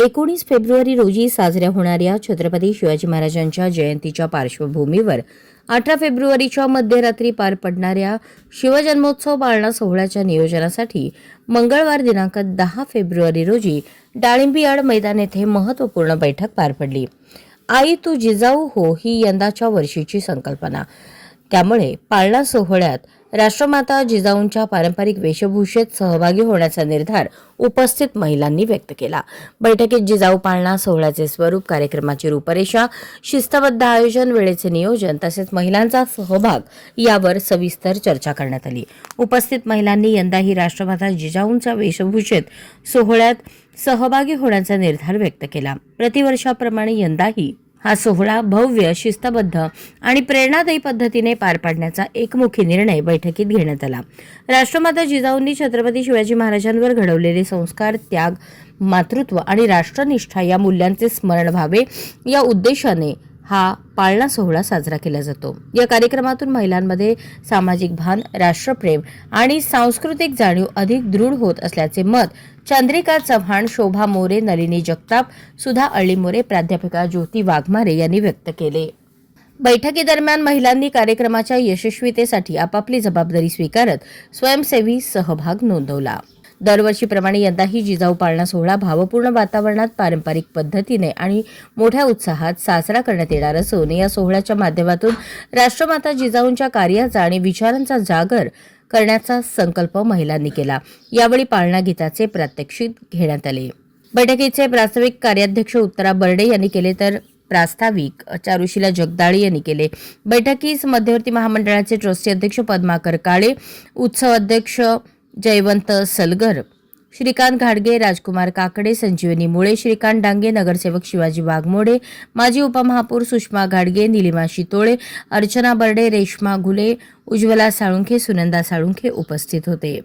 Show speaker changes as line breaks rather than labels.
19 February रोजी साजऱ्या होणाऱ्या छत्रपती शिवाजी महाराजांच्या जयंतीच्या पार्श्वभूमीवर 18 फेब्रुवारीच्या मध्यरात्री पार पडणाऱ्या शिवजन्मोत्सव पाळणा सोहळ्याच्या नियोजनासाठी मंगळवार दिनांक 10 फेब्रुवारी रोजी डाळिंबीयार्ड मैदान येथे महत्त्वपूर्ण बैठक पार पडली. आई तू जिजाऊ हो ही यंदाच्या वर्षीची संकल्पना. त्यामुळे पाळणा सोहळ्यात राष्ट्रमाता जिजाऊंच्या पारंपरिक वेशभूषेत सहभागी होण्याचा निर्धार उपस्थित महिलांनी व्यक्त केला. बैठकीत जिजाऊ पाळणा सोहळ्याचे स्वरूप, कार्यक्रमाची रूपरेषा, शिस्तबद्ध आयोजन, वेळेचे नियोजन तसेच महिलांचा सहभाग यावर सविस्तर चर्चा करण्यात आली. उपस्थित महिलांनी यंदाही राष्ट्रमाता जिजाऊंच्या वेशभूषेत सोहळ्यात सहभागी होण्याचा निर्धार व्यक्त केला. प्रतिवर्षाप्रमाणे यंदाही हा सोहळा भव्य, शिस्तबद्ध आणि प्रेरणादायी पद्धतीने पार पाडण्याचा एकमुखी निर्णय बैठकीत घेण्यात आला. राष्ट्रमाता जिजाऊंनी छत्रपती शिवाजी महाराजांवर घडवलेले संस्कार, त्याग, मातृत्व आणि राष्ट्रनिष्ठा या मूल्यांचे स्मरण व्हावे या उद्देशाने हा पाळणा सोहळा साजरा केला जातो. या कार्यक्रमातून महिलांमध्ये सामाजिक भान, राष्ट्रप्रेम आणि सांस्कृतिक जाणीव अधिक दृढ होत असल्याचे मत चंद्रिका चव्हाण, शोभा मोरे, नलिनी जगताप, सुधा अळीमोरे, प्राध्यापिका ज्योती वाघमारे यांनी व्यक्त केले. बैठकीदरम्यान महिलांनी कार्यक्रमाच्या यशस्वीतेसाठी आपापली जबाबदारी स्वीकारत स्वयंसेवी सहभाग नोंदवला. दरवर्षीप्रमाणे यंदाही जिजाऊ पाळणा सोहळा भावपूर्ण वातावरणात पारंपरिक पद्धतीने आणि मोठ्या उत्साहात साजरा करण्यात येणार असून या सोहळ्याच्या माध्यमातून राष्ट्रमाता जिजाऊंच्या कार्याचा आणि विचारांचा जागर करण्याचा संकल्प महिलांनी केला. यावेळी पाळणा गीताचे प्रात्यक्षिक घेण्यात आले. बैठकीचे प्रास्ताविक कार्याध्यक्ष उत्तरा बर्डे यांनी केले तर प्रास्ताविक चारुशीला जगदाळे यांनी केले. बैठकीस मध्यवर्ती महामंडळाचे ट्रस्टी अध्यक्ष पद्माकर काळे, उत्सव अध्यक्ष जयवंत सलगर, श्रीकांत घाडगे, राजकुमार काकडे, संजीवनी मुळे, श्रीकांत डांगे, नगरसेवक शिवाजी वाघमोडे, माजी उपमहापौर सुषमा घाडगे, निलिमा शितोळे, अर्चना बर्डे, रेश्मा घुले, उज्ज्वला साळुंखे, सुनंदा साळुंखे उपस्थित होते.